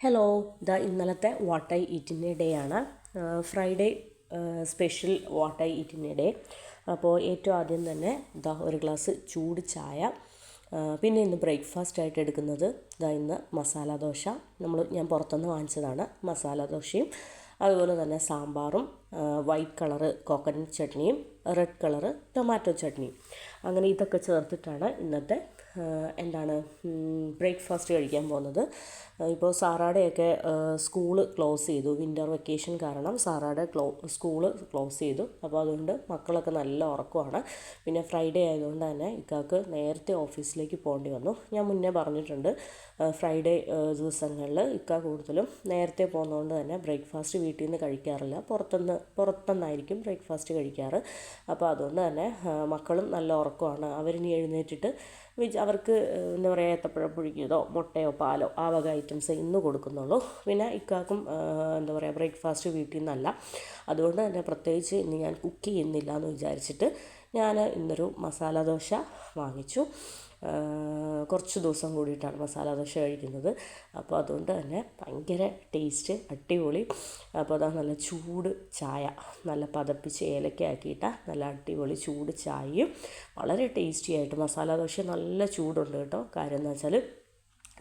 Hello, ഇന്നലത്തെ what I eat in a day ആണ്. Friday special what I eat in a day. അപ്പോൾ ഏറ്റവും ആദ്യം തന്നെ ഒരു ഗ്ലാസ് ചൂട് ചായ. പിന്നെ ഇന്ന് ബ്രേക്ക്ഫാസ്റ്റ് ആയിട്ട് എടുക്കുന്നത് ഇന്ന് മസാല ദോശ. ഞാൻ പുറത്തുനിന്ന് വാങ്ങിച്ചതാണ്. മസാല ദോശയും അതുപോലെ തന്നെ സാമ്പാറും വൈറ്റ് കളറ് കോക്കനട്ട് ചട്നിയും റെഡ് കളറ് ടൊമാറ്റോ ചട്നിയും. അങ്ങനെ ഇതൊക്കെ ചേർത്തിട്ടാണ് ഇന്നത്തെ ബ്രേക്ക്ഫാസ്റ്റ് കഴിക്കാൻ പോകുന്നത്. ഇപ്പോൾ സാറാടെയൊക്കെ സ്കൂള് ക്ലോസ് ചെയ്തു. വിൻ്റർ വെക്കേഷൻ കാരണം സാറാടെ സ്കൂള് ക്ലോസ് ചെയ്തു. അപ്പോൾ അതുകൊണ്ട് മക്കളൊക്കെ നല്ല ഉറക്കമാണ്. പിന്നെ ഫ്രൈഡേ ആയതുകൊണ്ട് തന്നെ ഇക്കാക്ക് നേരത്തെ ഓഫീസിലേക്ക് പോകേണ്ടി വന്നു. ഞാൻ മുന്നേ പറഞ്ഞിട്ടുണ്ട്, ഫ്രൈഡേ ദിവസങ്ങളിൽ ഇക്ക കൂടുതലും നേരത്തെ പോകുന്നതുകൊണ്ട് തന്നെ ബ്രേക്ക്ഫാസ്റ്റ് വീട്ടിൽ നിന്ന് കഴിക്കാറില്ല, പുറത്തുനിന്നായിരിക്കും ബ്രേക്ക്ഫാസ്റ്റ് കഴിക്കാറ്. അപ്പോൾ അതുകൊണ്ട് തന്നെ മക്കളും നല്ല ഉറക്കമാണ്. അവരിനി എഴുന്നേറ്റിട്ട് അവർക്ക് ഏത്തപ്പഴം പുഴുങ്ങിയതോ മുട്ടയോ പാലോ ആ വക ഐറ്റംസ് ഇന്ന് കൊടുക്കുന്നുള്ളൂ. പിന്നെ ഇക്കാക്കും ബ്രേക്ക്ഫാസ്റ്റ് വീട്ടിൽ നിന്നല്ല. അതുകൊണ്ട് തന്നെ പ്രത്യേകിച്ച് ഇന്ന് ഞാൻ കുക്ക് ചെയ്യുന്നില്ല എന്ന് വിചാരിച്ചിട്ട് ഞാൻ ഇന്നൊരു മസാല ദോശ വാങ്ങിച്ചു. കുറച്ച് ദിവസം കൂടിയിട്ടാണ് മസാല ദോശ കഴിക്കുന്നത്. അപ്പോൾ അതുകൊണ്ട് തന്നെ ഭയങ്കര ടേസ്റ്റ്, അടിപൊളി. അപ്പോൾ നല്ല ചൂട് ചായ, നല്ല പതപ്പിച്ച് ഏലക്ക ആക്കിയിട്ട നല്ല അടിപൊളി ചൂട് ചായയും വളരെ ടേസ്റ്റി ആയിട്ട്. മസാല ദോശ നല്ല ചൂടുണ്ട് കേട്ടോ. കാര്യം എന്ന് വെച്ചാൽ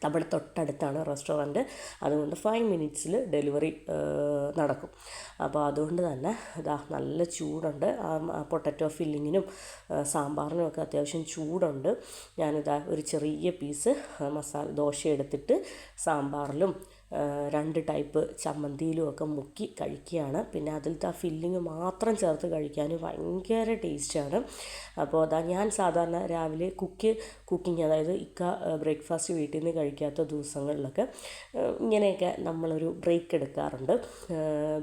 നമ്മുടെ തൊട്ടടുത്താണ് റെസ്റ്റോറൻറ്റ്. അതുകൊണ്ട് 5 മിനിറ്റ്സിൽ ഡെലിവറി നടക്കും. അപ്പോൾ അതുകൊണ്ട് തന്നെ നല്ല ചൂടുണ്ട്. പൊട്ടറ്റോ ഫില്ലിങ്ങിനും സാമ്പാറിനും ഒക്കെ അത്യാവശ്യം ചൂടുണ്ട്. ഒരു ചെറിയ പീസ് ദോശ എടുത്തിട്ട് സാമ്പാറിലും 2 ടൈപ്പ് ചമ്മന്തിയിലും ഒക്കെ മുക്കി കഴിക്കുകയാണ്. പിന്നെ അതിലത്തെ ആ ഫില്ലിങ് മാത്രം ചേർത്ത് കഴിക്കാൻ ഭയങ്കര ടേസ്റ്റാണ്. അപ്പോൾ ഞാൻ സാധാരണ രാവിലെ കുക്കിംഗ് അതായത് ഇക്ക ബ്രേക്ക്ഫാസ്റ്റ് വീട്ടിൽ നിന്ന് കഴിക്കാത്ത ദിവസങ്ങളിലൊക്കെ ഇങ്ങനെയൊക്കെ നമ്മളൊരു ബ്രേക്ക് എടുക്കാറുണ്ട്.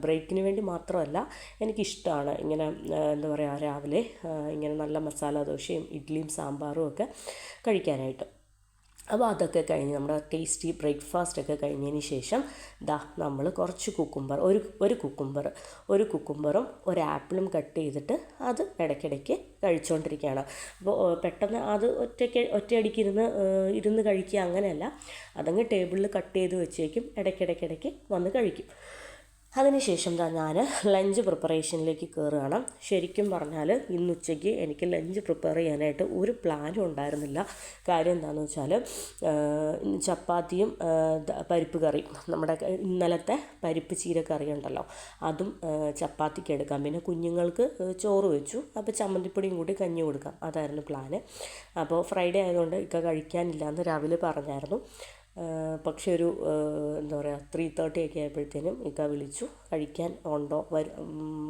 ബ്രേക്കിന് വേണ്ടി മാത്രമല്ല, എനിക്കിഷ്ടമാണ് ഇങ്ങനെ രാവിലെ ഇങ്ങനെ നല്ല മസാല ദോശയും ഇഡ്ഡലിയും സാമ്പാറും ഒക്കെ കഴിക്കാനായിട്ട്. അപ്പോൾ അതൊക്കെ കഴിഞ്ഞ് നമ്മുടെ ടേസ്റ്റി ബ്രേക്ക്ഫാസ്റ്റൊക്കെ കഴിഞ്ഞതിന് ശേഷം നമ്മൾ കുറച്ച് ഒരു കുക്കുംബറും ഒരു ആപ്പിളും കട്ട് ചെയ്തിട്ട് അത് ഇടയ്ക്കിടയ്ക്ക് കഴിച്ചുകൊണ്ടിരിക്കുകയാണ്. അപ്പോൾ പെട്ടെന്ന് അത് ഒറ്റയടിക്ക് ഇരുന്ന് കഴിക്കുക അങ്ങനെയല്ല, അതങ്ങ് ടേബിളിൽ കട്ട് ചെയ്ത് വെച്ചേക്കും, ഇടയ്ക്കിടയ്ക്ക് വന്ന് കഴിക്കും. അതിനുശേഷം ഞാൻ ലഞ്ച് പ്രിപ്പറേഷനിലേക്ക് കയറുകയാണ്. ശരിക്കും പറഞ്ഞാൽ ഇന്ന് ഉച്ചയ്ക്ക് എനിക്ക് ലഞ്ച് പ്രിപ്പയർ ചെയ്യാനായിട്ട് ഒരു പ്ലാനും ഉണ്ടായിരുന്നില്ല. കാര്യം എന്താണെന്ന് വെച്ചാൽ ചപ്പാത്തിയും പരിപ്പ് കറിയും, നമ്മുടെ ഇന്നലത്തെ പരിപ്പ് ചീരക്കറി ഉണ്ടല്ലോ, അതും ചപ്പാത്തിക്ക് എടുക്കാം. പിന്നെ കുഞ്ഞുങ്ങൾക്ക് ചോറ് വെച്ചു. അപ്പോൾ ചമ്മന്തിപ്പൊടിയും കൂടി കഞ്ഞി കൊടുക്കാം, അതായിരുന്നു പ്ലാന്. അപ്പോൾ ഫ്രൈഡേ ആയതുകൊണ്ട് ഇക്ക കഴിക്കാനില്ല എന്ന് രാവിലെ പറഞ്ഞായിരുന്നു. പക്ഷെ ഒരു 3:30 ഒക്കെ ആയപ്പോഴത്തേനും ഇക്ക വിളിച്ചു, കഴിക്കാൻ ഉണ്ടോ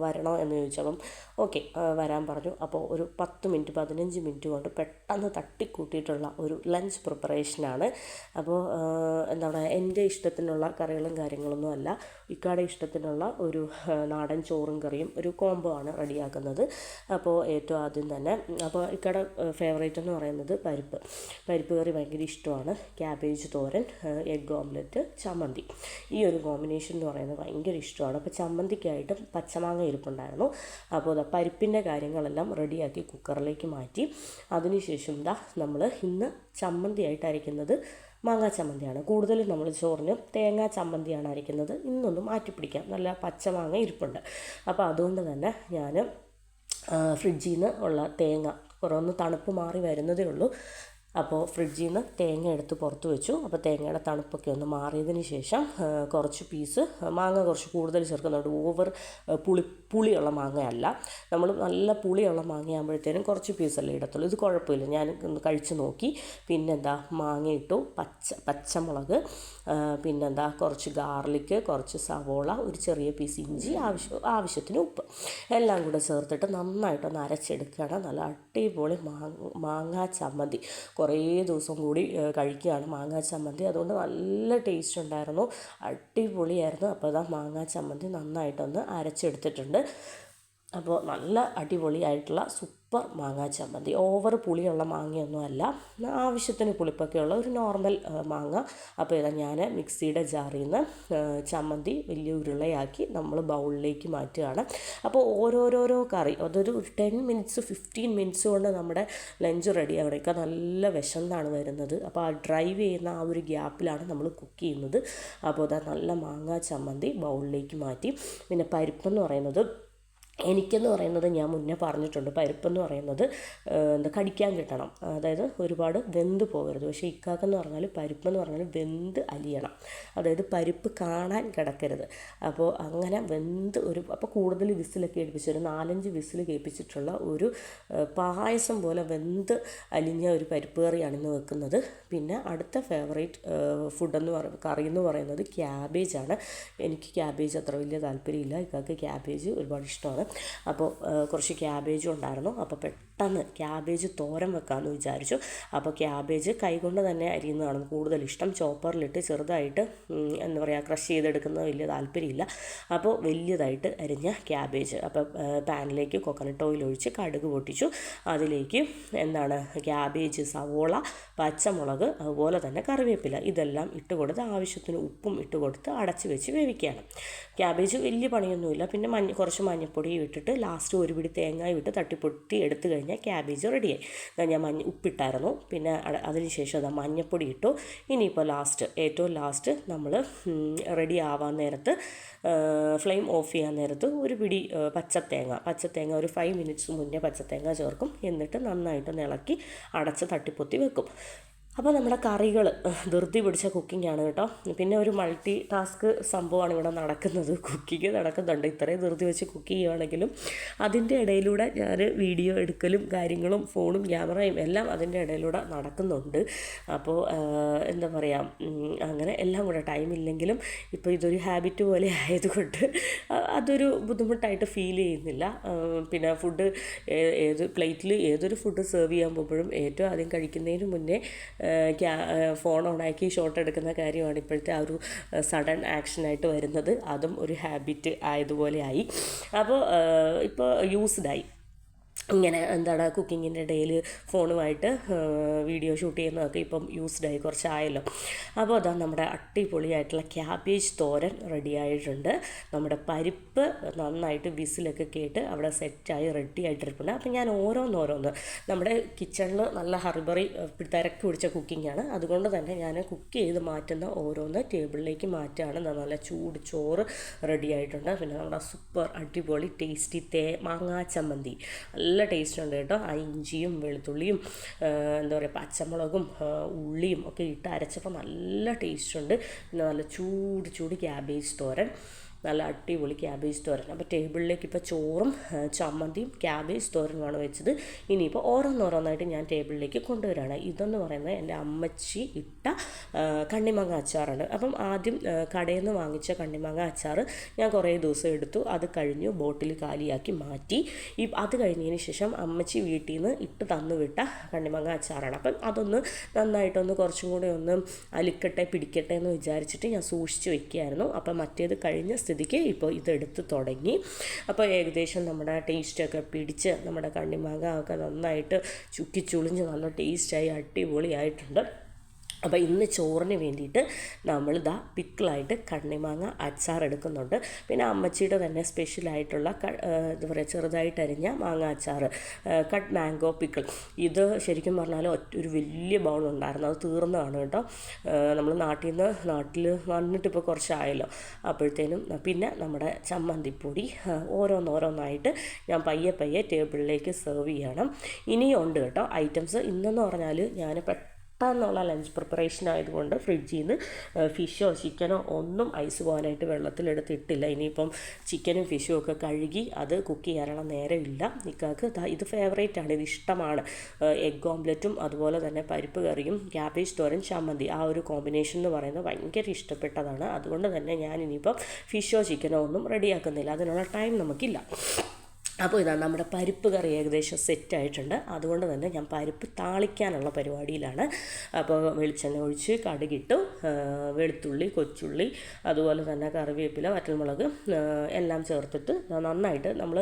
വരണോ എന്ന് ചോദിച്ചപ്പം ഓക്കെ വരാൻ പറഞ്ഞു. അപ്പോൾ ഒരു 15 മിനിറ്റ് കൊണ്ട് പെട്ടെന്ന് തട്ടിക്കൂട്ടിയിട്ടുള്ള ഒരു ലഞ്ച് പ്രിപ്പറേഷനാണ്. അപ്പോൾ എൻ്റെ ഇഷ്ടത്തിനുള്ള കറികളും കാര്യങ്ങളൊന്നും അല്ല, ഇക്കയുടെ ഇഷ്ടത്തിനുള്ള ഒരു നാടൻ ചോറും കറിയും ഒരു കോംബോ ആണ് റെഡിയാക്കുന്നത്. അപ്പോൾ ഏറ്റവും ആദ്യം തന്നെ ഇക്കയുടെ ഫേവറേറ്റ് എന്ന് പറയുന്നത് പരിപ്പ് കറി ഭയങ്കര ഇഷ്ടമാണ്. ക്യാബേജ് തോരൻ, എഗ് ഓംലെറ്റ്, ചമ്മന്തി, ഈ ഒരു കോമ്പിനേഷൻ എന്ന് പറയുന്നത് ഭയങ്കര ഇഷ്ടമാണ്. അപ്പോൾ ചമ്മന്തിക്കായിട്ട് പച്ചമാങ്ങ ഇരിപ്പുണ്ടായിരുന്നു. അപ്പോൾ പരിപ്പിൻ്റെ കാര്യങ്ങളെല്ലാം റെഡിയാക്കി കുക്കറിലേക്ക് മാറ്റി. അതിനുശേഷം നമ്മൾ ഇന്ന് ചമ്മന്തിയായിട്ട് അരയ്ക്കുന്നത് മാങ്ങാ ചമ്മന്തിയാണ്. കൂടുതലും നമ്മൾ ചോറിന് തേങ്ങാ ചമ്മന്തിയാണ് അരയ്ക്കുന്നത്. ഇന്നൊന്ന് മാറ്റിപ്പിടിക്കാം, നല്ല പച്ചമാങ്ങ ഇരിപ്പുണ്ട്. അപ്പോൾ അതുകൊണ്ട് തന്നെ ഞാൻ ഫ്രിഡ്ജിൽ നിന്ന് ഉള്ള തേങ്ങ കുറവൊന്ന് തണുപ്പ് മാറി വരുന്നതേ ഉള്ളൂ. അപ്പോൾ ഫ്രിഡ്ജിൽ നിന്ന് തേങ്ങ എടുത്ത് പുറത്ത് വെച്ചു. അപ്പോൾ തേങ്ങയുടെ തണുപ്പൊക്കെ ഒന്ന് മാറിയതിന് ശേഷം കുറച്ച് പീസ് മാങ്ങ കുറച്ച് കൂടുതൽ ചേർക്കുന്നുണ്ട്. ഓവർ പുളിയുള്ള മാങ്ങയല്ല, നമ്മൾ നല്ല പുളിയുള്ള മാങ്ങയാകുമ്പോഴത്തേനും കുറച്ച് പീസല്ലേ ഇടത്തുള്ളൂ. ഇത് കുഴപ്പമില്ല, ഞാൻ കഴിച്ച് നോക്കി. മാങ്ങ ഇട്ടു, പച്ചമുളക്, കുറച്ച് ഗാർലിക്ക്, കുറച്ച് സവോള, ഒരു ചെറിയ പീസ് ഇഞ്ചി, ആവശ്യത്തിന് ഉപ്പ് എല്ലാം കൂടെ ചേർത്തിട്ട് നന്നായിട്ടൊന്ന് അരച്ചെടുക്കുകയാണ്. നല്ല അടിപൊളി മാങ്ങാ ചമ്മന്തി. കുറേ ദിവസം കൂടി കഴിക്കുകയാണ് മാങ്ങാ ചമ്മന്തി. അതുകൊണ്ട് നല്ല ടേസ്റ്റ് ഉണ്ടായിരുന്നു, അടിപൊളിയായിരുന്നു. അപ്പോൾ മാങ്ങാ ചമ്മന്തി നന്നായിട്ടൊന്ന് അരച്ചെടുത്തിട്ടുണ്ട്. അപ്പോൾ നല്ല അടിപൊളിയായിട്ടുള്ള സൂപ്പർ മാങ്ങാ ചമ്മന്തി. ഓവർ പുളിയുള്ള മാങ്ങയൊന്നും അല്ല, ആവശ്യത്തിന് പുളിപ്പൊക്കെയുള്ള ഒരു നോർമൽ മാങ്ങ. അപ്പോൾ ഇതാ ഞാൻ മിക്സിയുടെ ജാറിൽ നിന്ന് ചമ്മന്തി വലിയ ഉരുളയാക്കി നമ്മൾ ബൗളിലേക്ക് മാറ്റുകയാണ്. അപ്പോൾ ഓരോരോരോ കറി അതൊരു 10 മിനിറ്റ്സ് 15 മിനിറ്റ്സ് കൊണ്ട് നമ്മുടെ ലഞ്ച് റെഡി ആവണേക്കാൾ നല്ല വിശന്നാണ് വരുന്നത്. അപ്പോൾ ആ ഡ്രൈവ് ചെയ്യുന്ന ആ ഒരു ഗ്യാപ്പിലാണ് നമ്മൾ കുക്ക് ചെയ്യുന്നത്. അപ്പോൾ അതാ നല്ല മാങ്ങാ ചമ്മന്തി ബൗളിലേക്ക് മാറ്റി. പിന്നെ പരിപ്പെന്ന് പറയുന്നത് എനിക്കെന്ന് പറയുന്നത് ഞാൻ മുന്നേ പറഞ്ഞിട്ടുണ്ട്, പരിപ്പെന്ന് പറയുന്നത് കടിക്കാൻ കിട്ടണം, അതായത് ഒരുപാട് വെന്ത് പോകരുത്. പക്ഷേ ഇക്കാക്കെന്ന് പറഞ്ഞാൽ പരിപ്പെന്ന് പറഞ്ഞാൽ വെന്ത് അലിയണം, അതായത് പരിപ്പ് കാണാൻ കിടക്കരുത്. അപ്പോൾ അങ്ങനെ വെന്ത് അപ്പോൾ കൂടുതൽ വിസിലൊക്കെ ഏൽപ്പിച്ച് ഒരു 4-5 വിസിൽ കേൾപ്പിച്ചിട്ടുള്ള ഒരു പായസം പോലെ വെന്ത് അലിഞ്ഞ ഒരു പരിപ്പ് കറിയാണ് ഇന്ന് വെക്കുന്നത്. പിന്നെ അടുത്ത ഫേവറേറ്റ് കറി എന്ന് പറയുന്നത് ക്യാബേജാണ്. എനിക്ക് ക്യാബേജ് അത്ര വലിയ താല്പര്യമില്ല, ഇക്കാക്ക് ക്യാബേജ് ഒരുപാട് ഇഷ്ടമാണ്. അപ്പോൾ കുറച്ച് ക്യാബേജും ഉണ്ടായിരുന്നു. അപ്പോൾ പെട്ടെന്ന് ക്യാബേജ് തോരൻ വെക്കാമെന്ന് വിചാരിച്ചു. അപ്പോൾ ക്യാബേജ് കൈകൊണ്ട് തന്നെ അരിയുന്നതാണ് കൂടുതൽ ഇഷ്ടം. ചോപ്പറിലിട്ട് ചെറുതായിട്ട് എന്താ പറയുക ക്രഷ് ചെയ്തെടുക്കുന്നത് വലിയ താല്പര്യമില്ല. അപ്പോൾ വലിയതായിട്ട് അരിഞ്ഞ ക്യാബേജ് അപ്പോൾ പാനിലേക്ക് കോക്കനട്ട് ഓയിൽ ഒഴിച്ച് കടുക് പൊട്ടിച്ചു. അതിലേക്ക് ക്യാബേജ്, സവോള, പച്ചമുളക്, അതുപോലെ തന്നെ കറിവേപ്പില ഇതെല്ലാം ഇട്ട് കൊടുത്ത് ആവശ്യത്തിന് ഉപ്പും ഇട്ട് കൊടുത്ത് അടച്ച് വെച്ച് വേവിക്കുകയാണ്. ക്യാബേജ് വലിയ പണിയൊന്നുമില്ല. പിന്നെ കുറച്ച് മഞ്ഞൾപ്പൊടി ഇട്ടിട്ട് ലാസ്റ്റ് ഒരു പിടി തേങ്ങ വിട്ട് തട്ടിപ്പൊട്ടി എടുത്തു കഴിഞ്ഞാൽ ക്യാബേജ് റെഡിയായി. ഞാൻ ഉപ്പിട്ടായിരുന്നു. പിന്നെ അതിനുശേഷം അതാ മഞ്ഞൾപ്പൊടി ഇട്ടു. ഇനിയിപ്പോൾ ഏറ്റവും ലാസ്റ്റ് നമ്മൾ റെഡി ആവാൻ നേരത്ത് ഫ്ലെയിം ഓഫ് ചെയ്യാൻ നേരത്ത് ഒരു പിടി പച്ചത്തേങ്ങ ഒരു 5 മിനിറ്റ്സ് മുന്നേ പച്ചത്തേങ്ങ ചേർക്കും. എന്നിട്ട് നന്നായിട്ട് ഇളക്കി അടച്ച് തട്ടിപ്പൊത്തി വെക്കും. അപ്പോൾ നമ്മുടെ കറികൾ ധൃതി പിടിച്ച കുക്കിങ്ങാണ് കേട്ടോ. പിന്നെ ഒരു മൾട്ടി ടാസ്ക് സംഭവമാണ് ഇവിടെ നടക്കുന്നത്, കുക്കിങ് നടക്കുന്നുണ്ട്. ഇത്രയും ധൃതി വെച്ച് കുക്ക് ചെയ്യുകയാണെങ്കിലും അതിൻ്റെ ഇടയിലൂടെ ഞാൻ വീഡിയോ എടുക്കലും കാര്യങ്ങളും ഫോണും ക്യാമറയും എല്ലാം അതിൻ്റെ ഇടയിലൂടെ നടക്കുന്നുണ്ട്. അപ്പോൾ എന്താ പറയുക, അങ്ങനെ എല്ലാം കൂടെ ടൈമില്ലെങ്കിലും ഇപ്പോൾ ഇതൊരു ഹാബിറ്റ് പോലെ ആയതുകൊണ്ട് അതൊരു ബുദ്ധിമുട്ടായിട്ട് ഫീൽ ചെയ്യുന്നില്ല. പിന്നെ ഫുഡ് പ്ലേറ്റിൽ ഏതൊരു ഫുഡ് സെർവ് ചെയ്യാൻ പോകുമ്പോഴും ഏറ്റവും ആദ്യം കഴിക്കുന്നതിന് മുന്നേ ഫോൺ ഓണാക്കി ഷോട്ട് എടുക്കുന്ന കാര്യമാണ് ഇപ്പോഴത്തെ ആ ഒരു സഡൻ ആക്ഷനായിട്ട് വരുന്നത്. അതും ഒരു ഹാബിറ്റ് ആയതുപോലെ ആയി. അപ്പോൾ ഇപ്പോൾ യൂസ്ഡായി. ഇങ്ങനെ കുക്കിങ്ങിൻ്റെ ഇടയിൽ ഫോണുമായിട്ട് വീഡിയോ ഷൂട്ട് ചെയ്യുന്നതൊക്കെ ഇപ്പം യൂസ്ഡായി കുറച്ചായല്ലോ. അപ്പോൾ അതാ നമ്മുടെ അടിപൊളിയായിട്ടുള്ള ക്യാബേജ് തോരൻ റെഡി ആയിട്ടുണ്ട്. നമ്മുടെ പരിപ്പ് നന്നായിട്ട് വിസിലൊക്കെ കേട്ട് അവിടെ സെറ്റായി റെഡി ആയിട്ടിരിപ്പുണ്ട്. അപ്പം ഞാൻ ഓരോന്നോരോന്ന് നമ്മുടെ കിച്ചണിൽ നല്ല ഹറിബറി തിരക്ക് പിടിച്ച കുക്കിങ്ങാണ്. അതുകൊണ്ട് തന്നെ ഞാൻ കുക്ക് ചെയ്ത് മാറ്റുന്ന ഓരോന്ന് ടേബിളിലേക്ക് മാറ്റുകയാണ്. നല്ല ചൂട് ചോറ് റെഡി ആയിട്ടുണ്ട്. പിന്നെ നമ്മുടെ സൂപ്പർ അടിപൊളി ടേസ്റ്റി മാങ്ങാ ചമ്മന്തി നല്ല ടേസ്റ്റ് ഉണ്ട് കേട്ടോ. ആ ഇഞ്ചിയും വെളുത്തുള്ളിയും പച്ചമുളകും ഉള്ളിയും ഒക്കെ ഇട്ട് അരച്ചപ്പോൾ നല്ല ടേസ്റ്റ് ഉണ്ട്. പിന്നെ നല്ല ചൂട് ക്യാബേജ് തോരൻ, നല്ല അടിപൊളി ക്യാബേജ് തോരൻ. അപ്പോൾ ടേബിളിലേക്ക് ഇപ്പോൾ ചോറും ചമ്മന്തിയും ക്യാബേജ് തോരനുമാണ് വെച്ചത്. ഇനിയിപ്പോൾ ഓരോന്നോരോന്നായിട്ട് ഞാൻ ടേബിളിലേക്ക് കൊണ്ടുവരികയാണ്. ഇതെന്ന് പറയുന്നത് എൻ്റെ അമ്മച്ചി ഇട്ട കണ്ണിമാങ്ങ അച്ചാറാണ്. അപ്പം ആദ്യം കടയിൽ നിന്ന് വാങ്ങിച്ച കണ്ണിമാങ്ങ അച്ചാർ ഞാൻ കുറേ ദിവസം എടുത്തു. അത് കഴിഞ്ഞു ബോട്ടിൽ കാലിയാക്കി മാറ്റി. അത് കഴിഞ്ഞതിന് ശേഷം അമ്മച്ചി വീട്ടിൽ നിന്ന് ഇട്ട് തന്നുവിട്ട കണ്ണിമാങ്ങ അച്ചാറാണ്. അപ്പം അതൊന്ന് നന്നായിട്ടൊന്ന് കുറച്ചും കൂടെ ഒന്ന് പിടിക്കട്ടെ എന്ന് വിചാരിച്ചിട്ട് ഞാൻ സൂക്ഷിച്ച് വയ്ക്കുകയായിരുന്നു. അപ്പം മറ്റേത് കഴിഞ്ഞ സ്ഥിതിക്ക് ഇപ്പോൾ ഇതെടുത്ത് തുടങ്ങി. അപ്പോൾ ഏകദേശം നമ്മുടെ ടേസ്റ്റൊക്കെ പിടിച്ച് നമ്മുടെ കണ്ണിമാങ്ങ ഒക്കെ നന്നായിട്ട് ചുക്കിച്ചുളിഞ്ഞ് നല്ല ടേസ്റ്റായി അടിപൊളിയായിട്ടുണ്ട്. അപ്പോൾ ഇന്ന് ചോറിന് വേണ്ടിയിട്ട് നമ്മളിതാ പിക്കിളായിട്ട് കണ്ണിമാങ്ങ അച്ചാർ എടുക്കുന്നുണ്ട്. പിന്നെ അമ്മച്ചിയുടെ തന്നെ സ്പെഷ്യലായിട്ടുള്ള എന്താ പറയുക ചെറുതായിട്ട് അരിഞ്ഞ മാങ്ങ അച്ചാർ, കട്ട് മാംഗോ പിക്കിൾ. ഇത് ശരിക്കും പറഞ്ഞാൽ ഒരു വലിയ ബൗളുണ്ടായിരുന്നു, അത് തീർന്നതാണ് കേട്ടോ. നമ്മൾ നാട്ടിൽ വന്നിട്ടിപ്പോൾ കുറച്ചായല്ലോ. അപ്പോഴത്തേനും പിന്നെ നമ്മുടെ ചമ്മന്തിപ്പൊടി ഓരോന്നോരോന്നായിട്ട് ഞാൻ പയ്യെ ടേബിളിലേക്ക് സെർവ് ചെയ്യണം. ഇനിയും ഉണ്ട് കേട്ടോ ഐറ്റംസ്. ഇന്നെന്ന് പറഞ്ഞാൽ ഞാൻ പെട്ടെന്നുള്ള ലഞ്ച് പ്രിപ്പറേഷൻ ആയതുകൊണ്ട് ഫ്രിഡ്ജിൽ നിന്ന് ഫിഷോ ചിക്കനോ ഒന്നും ഐസ് പോകാനായിട്ട് വെള്ളത്തിലെടുത്തിട്ടില്ല. ഇനിയിപ്പം ചിക്കനും ഫിഷും ഒക്കെ കഴുകി അത് കുക്ക് ചെയ്യാനുള്ള നേരമില്ല. നിക്കാക്ക് ഇത് ഫേവറേറ്റാണ്, ഇത് ഇഷ്ടമാണ്. എഗ് ഓംലെറ്റും അതുപോലെ തന്നെ പരിപ്പ് കറിയും ക്യാബേജ് തോരൻ ചമ്മന്തി, ആ ഒരു കോമ്പിനേഷൻ എന്ന് പറയുന്നത് ഭയങ്കര ഇഷ്ടപ്പെട്ടതാണ്. അതുകൊണ്ട് തന്നെ ഞാൻ ഇനിയിപ്പം ഫിഷോ ചിക്കനോ ഒന്നും റെഡിയാക്കുന്നില്ല, അതിനുള്ള ടൈം നമുക്കില്ല. അപ്പോൾ ഇതാ നമ്മുടെ പരിപ്പ് കറി ഏകദേശം സെറ്റായിട്ടുണ്ട്. അതുകൊണ്ട് തന്നെ ഞാൻ പരിപ്പ് താളിക്കാനുള്ള പരിപാടിയിലാണ്. അപ്പോൾ വെളിച്ചെണ്ണ ഒഴിച്ച് കടുകിട്ടു, വെളുത്തുള്ളി, കൊച്ചുള്ളി, അതുപോലെ തന്നെ കറിവേപ്പില, വറ്റൽമുളക് എല്ലാം ചേർത്തിട്ട് നന്നായിട്ട് നമ്മൾ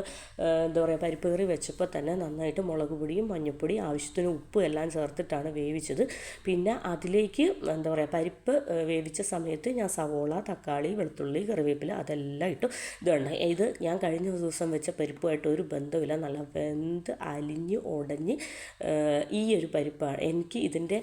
എന്താ പറയുക, പരിപ്പ് കറി വെച്ചപ്പോൾ തന്നെ നന്നായിട്ട് മുളക് പൊടിയും മഞ്ഞൾപ്പൊടി ആവശ്യത്തിന് ഉപ്പും എല്ലാം ചേർത്തിട്ടാണ് വേവിച്ചത്. പിന്നെ അതിലേക്ക് എന്താ പറയുക, പരിപ്പ് വേവിച്ച സമയത്ത് ഞാൻ സവോള, തക്കാളി, വെളുത്തുള്ളി, കറിവേപ്പില അതെല്ലാം ഇട്ടു. ഇത് ഞാൻ കഴിഞ്ഞ ദിവസം വെച്ച പരിപ്പുമായിട്ട് ഒരു ബന്ധമില്ല, നല്ല വെന്ത് അലിഞ്ഞ് ഉടഞ്ഞ് ഈ ഒരു പരിപ്പാണ് എനിക്ക് ഇതിൻ്റെ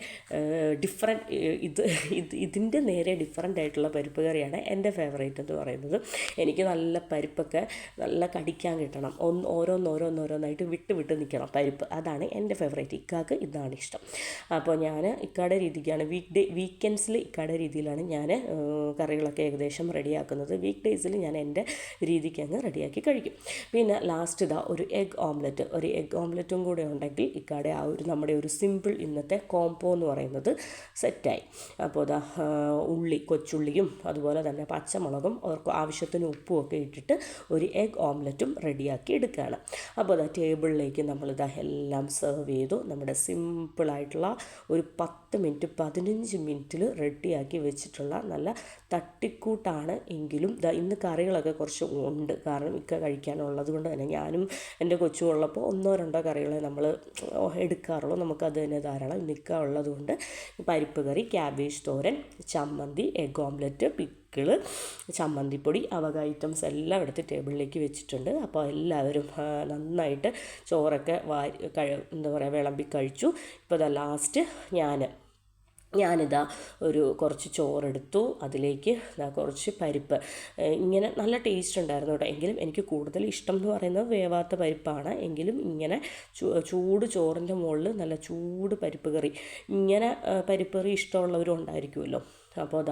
ഇതിൻ്റെ നേരെ ഡിഫറെൻ്റ് ആയിട്ടുള്ള പരിപ്പ് കറിയാണ് എൻ്റെ ഫേവറേറ്റ് എന്ന് പറയുന്നത്. എനിക്ക് നല്ല പരിപ്പൊക്കെ നല്ല കടിക്കാൻ കിട്ടണം, ഓരോന്നോരോന്നായിട്ട് വിട്ട് നിൽക്കണം പരിപ്പ്, അതാണ് എൻ്റെ ഫേവറേറ്റ്. ഇക്കാക്ക് ഇതാണ് ഇഷ്ടം. അപ്പോൾ ഞാൻ ഇക്കാടെ രീതിക്കാണ് വീക്കെൻഡ്സിൽ ഇക്കാടെ രീതിയിലാണ് ഞാൻ കറികളൊക്കെ ഏകദേശം റെഡിയാക്കുന്നത്. വീക്ക് ഡേയ്സിൽ ഞാൻ എൻ്റെ രീതിക്ക് അങ്ങ് റെഡിയാക്കി കഴിക്കും. പിന്നെ ലാസ്റ്റ് ഒരു എഗ് ഓംലെറ്റും കൂടെ ഉണ്ടെങ്കിൽ ഇക്കാടെ നമ്മുടെ ഒരു സിമ്പിൾ ഇന്നത്തെ കോംബോ എന്ന് പറയുന്നത് സെറ്റായി. അപ്പോൾ കൊച്ചുള്ളിയും അതുപോലെ തന്നെ പച്ചമുളകും ആവശ്യത്തിന് ഉപ്പും ഒക്കെ ഇട്ടിട്ട് ഒരു എഗ് ഓംലെറ്റും റെഡിയാക്കി എടുക്കുകയാണ്. അപ്പോൾ ടേബിളിലേക്ക് നമ്മളിതാ എല്ലാം സെർവ് ചെയ്തു. നമ്മുടെ സിമ്പിളായിട്ടുള്ള ഒരു 15 മിനിറ്റിൽ റെഡിയാക്കി വെച്ചിട്ടുള്ള നല്ല തട്ടിക്കൂട്ടാണ്. എങ്കിലും ഇന്ന് കറികളൊക്കെ കുറച്ച് ഉണ്ട്, കാരണം ഇക്ക കഴിക്കാനുള്ളത് കൊണ്ട് തന്നെ. ഞാനും എൻ്റെ കൊച്ചും ഉള്ളപ്പോൾ 1-2 കറികളെ നമ്മൾ എടുക്കാറുള്ളൂ, നമുക്കത് തന്നെ ധാരാളം. ഇക്ക ഉള്ളത് കൊണ്ട് പരിപ്പ് കറി, ക്യാബേജ് തോരൻ, ചമ്മന്തി, എഗ് ഓംലെറ്റ്, പിക്കിള്, ചമ്മന്തിപ്പൊടി, അവക ഐറ്റംസ് എല്ലാം എടുത്ത് ടേബിളിലേക്ക് വെച്ചിട്ടുണ്ട്. അപ്പോൾ എല്ലാവരും നന്നായിട്ട് ചോറൊക്കെ എന്താ പറയുക, വിളമ്പി കഴിച്ചു. ഇപ്പോൾ ലാസ്റ്റ് ഞാനിതാ കുറച്ച് ചോറെടുത്തു, അതിലേക്ക് കുറച്ച് പരിപ്പ്, ഇങ്ങനെ നല്ല ടേസ്റ്റ് ഉണ്ടായിരുന്നു കേട്ടോ. എങ്കിലും എനിക്ക് കൂടുതൽ ഇഷ്ടം എന്ന് പറയുന്നത് വേവാത്ത പരിപ്പാണ്. എങ്കിലും ഇങ്ങനെ ചൂട് ചോറിൻ്റെ മുകളിൽ നല്ല ചൂട് പരിപ്പ് കറി, ഇങ്ങനെ പരിപ്പ് കറി ഇഷ്ടമുള്ളവരും ഉണ്ടായിരിക്കുമല്ലോ. അപ്പോൾ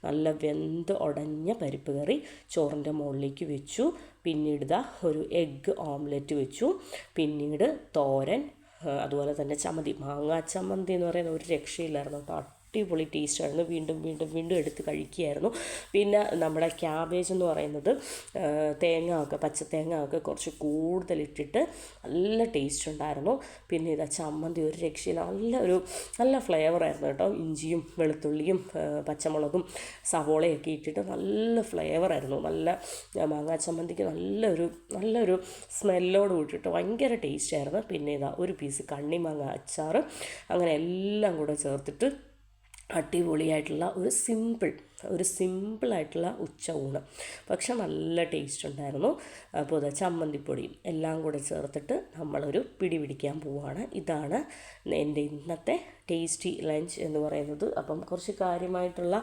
നല്ല വെന്ത് ഉടഞ്ഞ പരിപ്പ് കറി ചോറിൻ്റെ മുകളിലേക്ക് വെച്ചു. പിന്നീട് ഒരു എഗ് ഓംലെറ്റ് വെച്ചു. പിന്നീട് തോരൻ, അതുപോലെ തന്നെ ചമ്മന്തി, മാങ്ങാ ചമ്മന്തി എന്ന് പറയുന്ന ഒരു രക്ഷയില്ലായിരുന്നു കേട്ടോ. അടിപൊളി ടേസ്റ്റായിരുന്നു. വീണ്ടും എടുത്ത് കഴിക്കുകയായിരുന്നു. പിന്നെ നമ്മുടെ ക്യാബേജ് എന്ന് പറയുന്നത് പച്ചത്തേങ്ങ ഒക്കെ കുറച്ച് കൂടുതലിട്ടിട്ട് നല്ല ടേസ്റ്റ് ഉണ്ടായിരുന്നു. പിന്നെ ചമ്മന്തി ഒരു രക്ഷയില്ല, നല്ല ഫ്ലേവറായിരുന്നു കേട്ടോ. ഇഞ്ചിയും വെളുത്തുള്ളിയും പച്ചമുളകും സവോളയൊക്കെ ഇട്ടിട്ട് നല്ല ഫ്ലേവറായിരുന്നു. നല്ല മാങ്ങാ ചമ്മന്തിക്ക് നല്ലൊരു സ്മെല്ലോട് കൂട്ടിയിട്ട് ഭയങ്കര ടേസ്റ്റായിരുന്നു. പിന്നെ ഒരു പീസ് കണ്ണിമാങ്ങ അച്ചാർ, അങ്ങനെ എല്ലാം കൂടെ ചേർത്തിട്ട് അടിപൊളിയായിട്ടുള്ള ഒരു സിമ്പിളായിട്ടുള്ള ഉച്ച ഊണ്, പക്ഷെ നല്ല ടേസ്റ്റ് ഉണ്ടായിരുന്നു. അപ്പോൾ ചമ്മന്തിപ്പൊടിയും എല്ലാം കൂടെ ചേർത്തിട്ട് നമ്മളൊരു പിടി പിടിക്കാൻ പോവുകയാണ്. ഇതാണ് എൻ്റെ ഇന്നത്തെ ടേസ്റ്റി ലഞ്ച് എന്ന് പറയുന്നത്. അപ്പം കുറച്ച് കാര്യമായിട്ടുള്ള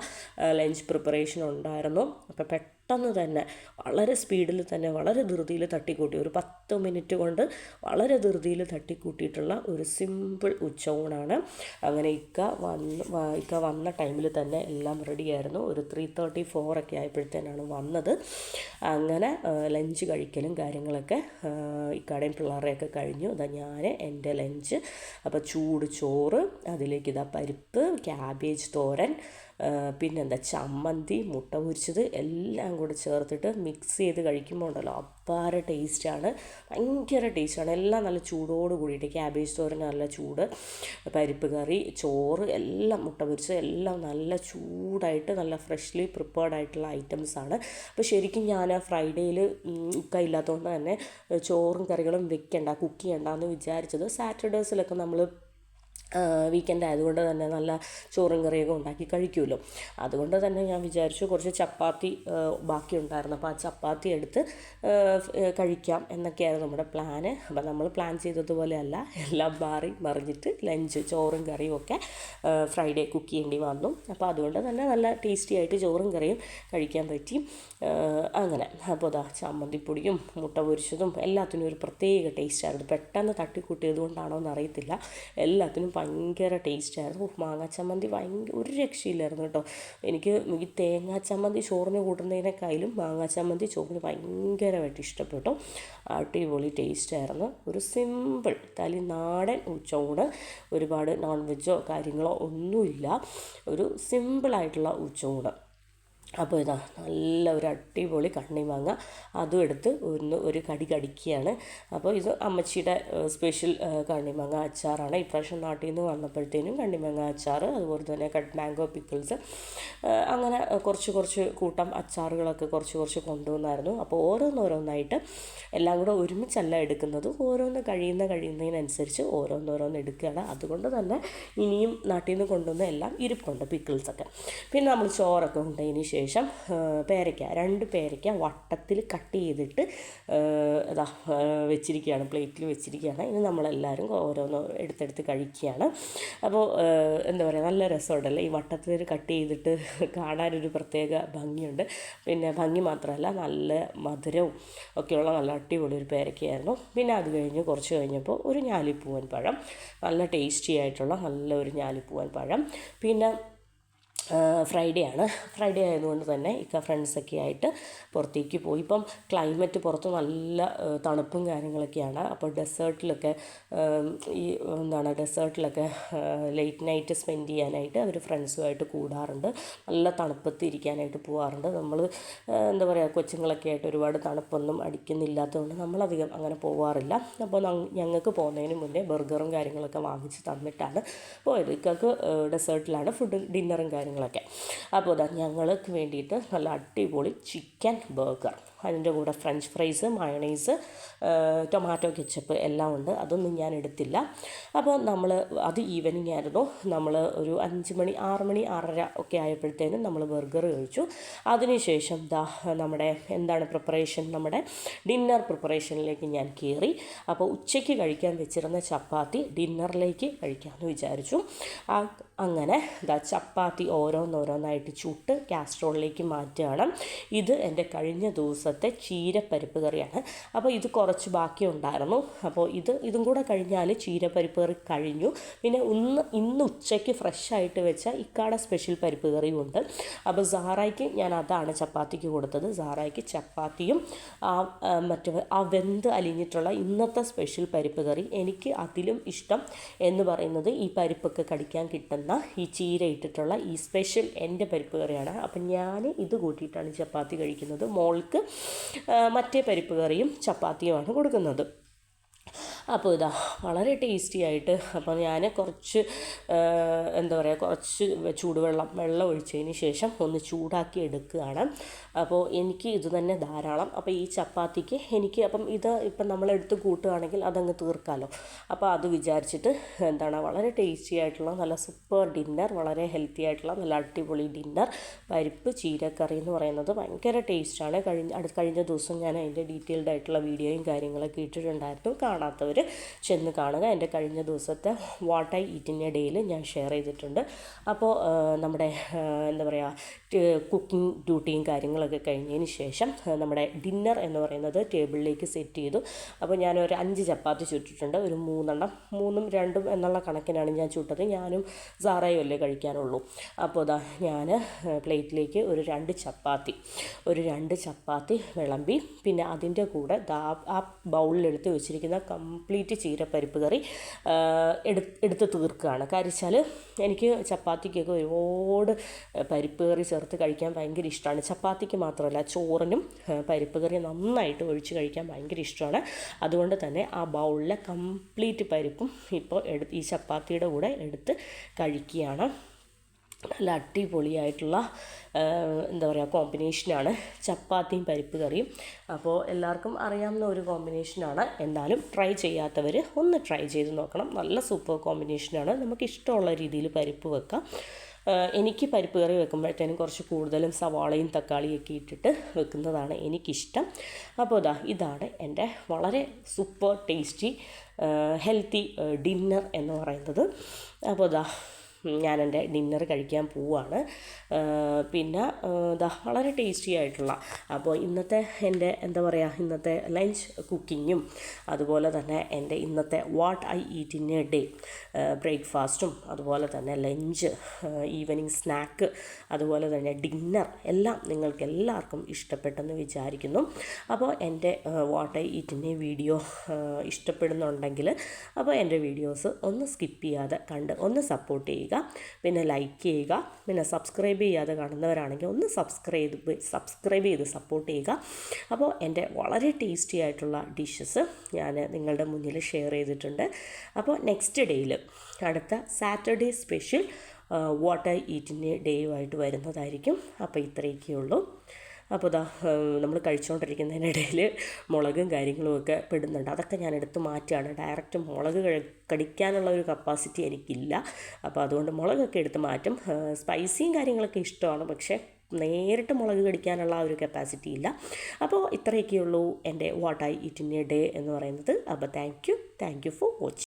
ലഞ്ച് പ്രിപ്പറേഷൻ ഉണ്ടായിരുന്നു. അപ്പോൾ പെട്ടെന്ന് തന്നെ വളരെ സ്പീഡിൽ തന്നെ വളരെ ധൃതിയിൽ തട്ടിക്കൂട്ടി, ഒരു 10 മിനിറ്റ് കൊണ്ട് വളരെ ധൃതിയിൽ തട്ടിക്കൂട്ടിയിട്ടുള്ള ഒരു സിമ്പിൾ ഉച്ചയൂണാണ്. അങ്ങനെ ഇക്ക വന്ന ടൈമിൽ തന്നെ എല്ലാം റെഡിയായിരുന്നു. ഒരു 3:34 ഒക്കെ ആയപ്പോഴത്തേനാണ് വന്നത്. അങ്ങനെ ലഞ്ച് കഴിക്കലും കാര്യങ്ങളൊക്കെ ഇക്കാടെയും പിള്ളേരെയൊക്കെ കഴിഞ്ഞു. ഞാൻ എൻ്റെ ലഞ്ച്, അപ്പോൾ ചൂട് ചോറ്, അതിലേക്ക് പരിപ്പ്, ക്യാബേജ് തോരൻ, പിന്നെന്താ ചമ്മന്തി, മുട്ട പൊരിച്ചത് എല്ലാം കൂടെ ചേർത്തിട്ട് മിക്സ് ചെയ്ത് കഴിക്കുമ്പോൾ ഉണ്ടല്ലോ അപ്പാര ടേസ്റ്റാണ്, ഭയങ്കര ടേസ്റ്റാണ്. എല്ലാം നല്ല ചൂടോട് കൂടിയിട്ട്, ക്യാബേജ് തോരൻ നല്ല ചൂട്, പരിപ്പ് കറി, ചോറ് എല്ലാം, മുട്ട പൊരിച്ചത് എല്ലാം നല്ല ചൂടായിട്ട് നല്ല ഫ്രഷ്ലി പ്രിപ്പേർഡ് ആയിട്ടുള്ള ഐറ്റംസാണ്. അപ്പോൾ ശരിക്കും ഞാൻ ഫ്രൈഡേയിൽ ഇക്ക ഇല്ലാത്തതുകൊണ്ട് തന്നെ ചോറും കറികളും കുക്ക് ചെയ്യണ്ടെന്ന് വിചാരിച്ചത്. സാറ്റർഡേസിലൊക്കെ നമ്മൾ വീക്കെൻഡ് ആയതുകൊണ്ട് തന്നെ നല്ല ചോറും കറിയൊക്കെ ഉണ്ടാക്കി കഴിക്കുമല്ലോ. അതുകൊണ്ട് തന്നെ ഞാൻ വിചാരിച്ചു കുറച്ച് ചപ്പാത്തി ബാക്കി ഉണ്ടായിരുന്നു, അപ്പോൾ ആ ചപ്പാത്തി എടുത്ത് കഴിക്കാം എന്നൊക്കെയായിരുന്നു നമ്മുടെ പ്ലാന്. അപ്പോൾ നമ്മൾ പ്ലാൻ ചെയ്തതുപോലെയല്ല, എല്ലാം മറിഞ്ഞിട്ട് ലഞ്ച് ചോറും കറിയും ഒക്കെ ഫ്രൈഡേ കുക്ക് ചെയ്യേണ്ടി വന്നു. അപ്പോൾ അതുകൊണ്ട് തന്നെ നല്ല ടേസ്റ്റി ആയിട്ട് ചോറും കറിയും കഴിക്കാൻ പറ്റി. അങ്ങനെ അപ്പോൾ ചമ്മന്തിപ്പൊടിയും മുട്ട പൊരിച്ചതും എല്ലാത്തിനും ഒരു പ്രത്യേക ടേസ്റ്റായിരുന്നു. പെട്ടെന്ന് തട്ടിക്കൂട്ടിയത് കൊണ്ടാണോ എന്നറിയത്തില്ല, എല്ലാത്തിനും ഭയങ്കര ടേസ്റ്റായിരുന്നു. മാങ്ങാ ചമ്മന്തി ഒരു രക്ഷയില്ലായിരുന്നു കേട്ടോ. എനിക്ക് ഈ തേങ്ങാ ചമ്മന്തി ചോറിന് കൂട്ടുന്നതിനേക്കാളും മാങ്ങാ ചമ്മന്തി ചോറിന് ഭയങ്കരമായിട്ട് ഇഷ്ടപ്പെട്ടു. അടിപൊളി ടേസ്റ്റായിരുന്നു. ഒരു സിമ്പിൾ തനിനാടൻ ഉച്ചയൂണ്, ഒരുപാട് നോൺ വെജോ കാര്യങ്ങളോ ഒന്നുമില്ല, ഒരു സിമ്പിളായിട്ടുള്ള ഉച്ചയൂണ്. അപ്പോൾ ഇതാ നല്ല ഒരു അടിപൊളി കണ്ണിമാങ്ങ അതും എടുത്ത് ഒരു കടി കടിക്കുകയാണ്. അപ്പോൾ ഇത് അമ്മച്ചിയുടെ സ്പെഷ്യൽ കണ്ണിമാങ്ങ അച്ചാറാണ്. ഇപ്രാവശ്യം നാട്ടിൽ നിന്ന് വന്നപ്പോഴത്തേനും കണ്ണിമാങ്ങ അച്ചാർ, അതുപോലെ തന്നെ കട്ട് മാംഗോ പിക്കിൾസ്, അങ്ങനെ കുറച്ച് കൂട്ടം അച്ചാറുകളൊക്കെ കുറച്ച് കൊണ്ടുവന്നായിരുന്നു. അപ്പോൾ ഓരോന്നോരോന്നായിട്ട് എല്ലാം കൂടെ ഒരുമിച്ചല്ല എടുക്കുന്നത്, ഓരോന്ന് കഴിയുന്നതിനനുസരിച്ച് ഓരോന്നോരോന്ന് എടുക്കുകയാണ്. അതുകൊണ്ട് തന്നെ ഇനിയും നാട്ടിൽ നിന്ന് കൊണ്ടുവന്ന എല്ലാം ഇരിപ്പുണ്ട് പിക്കിൾസൊക്കെ. പിന്നെ നമ്മൾ ചോറൊക്കെ ഉണ്ടതിന് ശേഷം പേരയ്ക്ക 2 പേരയ്ക്ക വട്ടത്തിൽ കട്ട് ചെയ്തിട്ട് ഇതാ വെച്ചിരിക്കുകയാണ്, പ്ലേറ്റിൽ വെച്ചിരിക്കുകയാണ്. ഇനി നമ്മളെല്ലാവരും ഓരോന്ന് എടുത്തെടുത്ത് കഴിക്കുകയാണ്. അപ്പോൾ എന്താ പറയുക, നല്ല രസമുണ്ടല്ലേ ഈ വട്ടത്തിൽ കട്ട് ചെയ്തിട്ട്, കാണാനൊരു പ്രത്യേക ഭംഗിയുണ്ട്. പിന്നെ ഭംഗി മാത്രമല്ല നല്ല മധുരവും ഒക്കെയുള്ള നല്ല അടിപൊളി ഒരു പേരയ്ക്കയായിരുന്നു. പിന്നെ അത് കുറച്ച് കഴിഞ്ഞപ്പോൾ ഒരു ഞാലിപ്പൂവൻ പഴം, നല്ല ടേസ്റ്റി ആയിട്ടുള്ള നല്ല ഒരു ഞാലിപ്പൂവൻ പഴം. പിന്നെ ഫ്രൈഡേ ആയതുകൊണ്ട് തന്നെ ഫ്രണ്ട്സൊക്കെ ആയിട്ട് പുറത്തേക്ക് പോയി. ഇപ്പം ക്ലൈമറ്റ് പുറത്ത് നല്ല തണുപ്പും കാര്യങ്ങളൊക്കെയാണ്. അപ്പോൾ ഡെസേർട്ടിലൊക്കെ ലേറ്റ് നൈറ്റ് സ്പെൻഡ് ചെയ്യാനായിട്ട് അവർ ഫ്രണ്ട്സുമായിട്ട് കൂടാറുണ്ട്. നല്ല തണുപ്പത്ത് ഇരിക്കാനായിട്ട് പോകാറുണ്ട്. നമ്മൾ എന്താ പറയുക, കൊച്ചുങ്ങളൊക്കെ ആയിട്ട് ഒരുപാട് തണുപ്പൊന്നും അടിക്കുന്നില്ലാത്തതുകൊണ്ട് നമ്മളധികം അങ്ങനെ പോകാറില്ല. അപ്പോൾ ഞങ്ങൾക്ക് പോകുന്നതിന് മുന്നേ ബർഗറും കാര്യങ്ങളൊക്കെ വാങ്ങിച്ച് തന്നിട്ടാണ് പോയത്. ഇക്കാക്ക് ഡെസേർട്ടിലാണ് ഡിന്നറും കാര്യങ്ങളൊക്കെ. അപ്പോൾ ഞങ്ങൾക്ക് വേണ്ടിയിട്ട് നല്ല അടിപൊളി ചിക്കൻ ബർഗർ, അതിൻ്റെ കൂടെ French fries, mayonnaise, tomato ketchup എല്ലാം ഉണ്ട്. അതൊന്നും ഞാൻ എടുത്തില്ല. അപ്പോൾ അത് ഈവനിങ് ആയിരുന്നു. നമ്മൾ ഒരു 5 മണി 6 മണി 6:30 ഒക്കെ ആയപ്പോഴത്തേനും നമ്മൾ ബർഗർ കഴിച്ചു. അതിനുശേഷം നമ്മുടെ നമ്മുടെ ഡിന്നർ പ്രിപ്പറേഷനിലേക്ക് ഞാൻ കയറി. അപ്പോൾ ഉച്ചയ്ക്ക് കഴിക്കാൻ വെച്ചിരുന്ന ചപ്പാത്തി ഡിന്നറിലേക്ക് കഴിക്കാമെന്ന് വിചാരിച്ചു. അങ്ങനെ ചപ്പാത്തി ഓരോന്നോരോന്നായിട്ട് ചുട്ട് കാസ്ട്രോളിലേക്ക് മാറ്റുകയാണ്. ഇത് എൻ്റെ കഴിഞ്ഞ ദിവസത്തെ ചീരപ്പരിപ്പ് കറിയാണ്. അപ്പോൾ ഇത് കുറച്ച് ബാക്കി ഉണ്ടായിരുന്നു. അപ്പോൾ ഇതും കൂടെ കഴിഞ്ഞാൽ ചീരപ്പരിപ്പ് കറി കഴിഞ്ഞു. പിന്നെ ഇന്ന് ഉച്ചയ്ക്ക് ഫ്രഷായിട്ട് വെച്ച ഇക്കാടെ സ്പെഷ്യൽ പരിപ്പ് കറിയും ഉണ്ട്. അപ്പോൾ സാറായ്ക്ക് ഞാൻ അതാണ് ചപ്പാത്തിക്ക് കൊടുത്തത്. സാറായ്ക്ക് ചപ്പാത്തിയും വെന്ത് അലിഞ്ഞിട്ടുള്ള ഇന്നത്തെ സ്പെഷ്യൽ പരിപ്പ് കറി. എനിക്ക് അതിലും ഇഷ്ടം എന്ന് പറയുന്നത് ഈ പരിപ്പൊക്കെ കടിക്കാൻ കിട്ടുന്ന ഈ ചീര ഇട്ടിട്ടുള്ള ഈ സ്പെഷ്യൽ എൻ്റെ പരിപ്പ് കറിയാണ്. അപ്പം ഞാൻ ഇത് കൂട്ടിയിട്ടാണ് ചപ്പാത്തി കഴിക്കുന്നത്. മോൾക്ക് മറ്റേ പരിപ്പ് കറിയും ചപ്പാത്തിയുമാണ് കൊടുക്കുന്നത്. അപ്പോൾ വളരെ ടേസ്റ്റി ആയിട്ട്, അപ്പോൾ ഞാൻ കുറച്ച് വെള്ളം ഒഴിച്ചതിന് ശേഷം ഒന്ന് ചൂടാക്കി എടുക്കുകയാണ്. അപ്പോൾ എനിക്ക് ഇത് തന്നെ ധാരാളം. അപ്പോൾ ഈ ചപ്പാത്തിക്ക് ഇപ്പം നമ്മളെടുത്ത് കൂട്ടുകയാണെങ്കിൽ അതങ്ങ് തീർക്കാമല്ലോ. അപ്പോൾ അത് വിചാരിച്ചിട്ട് വളരെ ടേസ്റ്റി ആയിട്ടുള്ള നല്ല സൂപ്പർ ഡിന്നർ, വളരെ ഹെൽത്തി ആയിട്ടുള്ള നല്ല അടിപൊളി ഡിന്നർ, പരിപ്പ് ചീരക്കറി എന്ന് പറയുന്നത് ഭയങ്കര ടേസ്റ്റാണ്. കഴിഞ്ഞ ദിവസം ഞാൻ അതിൻ്റെ ഡീറ്റെയിൽഡ് ആയിട്ടുള്ള വീഡിയോയും കാര്യങ്ങളൊക്കെ ഇട്ടിട്ടുണ്ടായിരുന്നു. കാണാത്തവർ ചെന്ന് കാണുക. എൻ്റെ കഴിഞ്ഞ ദിവസത്തെ what I eat in A ഡേയിൽ ഞാൻ ഷെയർ ചെയ്തിട്ടുണ്ട്. അപ്പോൾ നമ്മുടെ കുക്കിംഗ് ഡ്യൂട്ടിയും കാര്യങ്ങളൊക്കെ കഴിഞ്ഞതിന് ശേഷം നമ്മുടെ ഡിന്നർ എന്ന് പറയുന്നത് ടേബിളിലേക്ക് സെറ്റ് ചെയ്തു. അപ്പോൾ ഞാനൊരു 5 ചപ്പാത്തി ചുട്ടിട്ടുണ്ട്. ഒരു 3 2 എന്നുള്ള കണക്കിനാണ് ഞാൻ ചുട്ടത്. ഞാനും സാറയും അല്ലേ കഴിക്കാനുള്ളൂ. അപ്പോൾ ഞാൻ പ്ലേറ്റിലേക്ക് ഒരു 2 ചപ്പാത്തി വിളമ്പി. പിന്നെ അതിൻ്റെ കൂടെ ആ ബൗളിലെടുത്ത് വെച്ചിരിക്കുന്ന കംപ്ലീറ്റ് ചീരപ്പരിപ്പ് കറി എടുത്ത് തീർക്കുകയാണ്. കാരിച്ചാൽ എനിക്ക് ചപ്പാത്തിക്കൊക്കെ ഒരുപാട് പരിപ്പ് കറി ചേർത്ത് കഴിക്കാൻ ഭയങ്കര ഇഷ്ടമാണ്. ചപ്പാത്തിക്ക് മാത്രമല്ല, ചോറിനും പരിപ്പ് കറി നന്നായിട്ട് ഒഴിച്ച് കഴിക്കാൻ ഭയങ്കര ഇഷ്ടമാണ്. അതുകൊണ്ട് തന്നെ ആ ബൗളിലെ കംപ്ലീറ്റ് പരിപ്പും ഇപ്പോൾ ഈ ചപ്പാത്തിയുടെ കൂടെ എടുത്ത് കഴിക്കുകയാണ്. നല്ല അടിപൊളിയായിട്ടുള്ള കോമ്പിനേഷനാണ് ചപ്പാത്തിയും പരിപ്പ് കറിയും. അപ്പോൾ എല്ലാവർക്കും അറിയാവുന്ന ഒരു കോമ്പിനേഷനാണ്. എന്നാലും ട്രൈ ചെയ്യാത്തവർ ഒന്ന് ട്രൈ ചെയ്ത് നോക്കണം. നല്ല സൂപ്പർ കോമ്പിനേഷനാണ്. നമുക്ക് ഇഷ്ടമുള്ള രീതിയിൽ പരിപ്പ് വെക്കാം. എനിക്ക് പരിപ്പ് കറി വെക്കുമ്പോഴത്തേനും കുറച്ച് കൂടുതലും സവാളയും തക്കാളിയൊക്കെ ഇട്ടിട്ട് വെക്കുന്നതാണ് എനിക്കിഷ്ടം. അപ്പോൾ ഇതാണ് എൻ്റെ വളരെ സൂപ്പർ ടേസ്റ്റി ഹെൽത്തി ഡിന്നർ എന്ന് പറയുന്നത്. അപ്പോൾ ഞാൻ എൻ്റെ ഡിന്നർ കഴിക്കാൻ പോവുകയാണ്. പിന്നെ വളരെ ടേസ്റ്റി ആയിട്ടുള്ള, അപ്പോൾ ഇന്നത്തെ എൻ്റെ ഇന്നത്തെ ലഞ്ച് കുക്കിങ്ങും അതുപോലെ തന്നെ എൻ്റെ ഇന്നത്തെ what I eat in a day ബ്രേക്ക്ഫാസ്റ്റും അതുപോലെ തന്നെ ലഞ്ച്, ഈവനിങ് സ്നാക്ക്, അതുപോലെ തന്നെ ഡിന്നർ എല്ലാം നിങ്ങൾക്ക് എല്ലാവർക്കും ഇഷ്ടപ്പെട്ടെന്ന് വിചാരിക്കുന്നു. അപ്പോൾ എൻ്റെ what I eat in a video ഇഷ്ടപ്പെടുന്നുണ്ടെങ്കിൽ അപ്പോൾ എൻ്റെ വീഡിയോസ് ഒന്ന് സ്കിപ്പ് ചെയ്യാതെ കണ്ട് ഒന്ന് സപ്പോർട്ട് ചെയ്യുക. ചെയ്യുക, പിന്നെ ലൈക്ക് ചെയ്യുക, പിന്നെ സബ്സ്ക്രൈബ് ചെയ്യാതെ കാണുന്നവരാണെങ്കിൽ ഒന്ന് സബ്സ്ക്രൈബ് ചെയ്ത് സപ്പോർട്ട് ചെയ്യുക. അപ്പോൾ എൻ്റെ വളരെ ടേസ്റ്റി ആയിട്ടുള്ള ഡിഷസ് ഞാൻ നിങ്ങളുടെ മുന്നിൽ ഷെയർ ചെയ്തിട്ടുണ്ട്. അപ്പോൾ നെക്സ്റ്റ് ഡേയിൽ അടുത്ത സാറ്റർഡേ സ്പെഷ്യൽ വാട്ട് ഐ ഈറ്റിൻ്റെ ഡേയുമായിട്ട് വരുന്നതായിരിക്കും. അപ്പോൾ ഇത്രയൊക്കെയുള്ളൂ. അപ്പോൾ ഇതാ നമ്മൾ കഴിച്ചുകൊണ്ടിരിക്കുന്നതിനിടയിൽ മുളകും കാര്യങ്ങളുമൊക്കെ പെടുന്നുണ്ട്. അതൊക്കെ ഞാൻ എടുത്ത് മാറ്റുകയാണ്. ഡയറക്റ്റ് മുളക് കടിക്കാനുള്ള ഒരു കപ്പാസിറ്റി എനിക്കില്ല. അപ്പോൾ അതുകൊണ്ട് മുളകൊക്കെ എടുത്ത് മാറ്റും. സ്പൈസിയും കാര്യങ്ങളൊക്കെ ഇഷ്ടമാണ്, പക്ഷേ നേരിട്ട് മുളക് കടിക്കാനുള്ള ആ ഒരു കപ്പാസിറ്റി ഇല്ല. അപ്പോൾ ഇത്രയൊക്കെയുള്ളൂ എൻ്റെ what I eat in a day എന്ന് പറയുന്നത്. അപ്പോൾ താങ്ക് യു ഫോർ വാച്ചിങ്.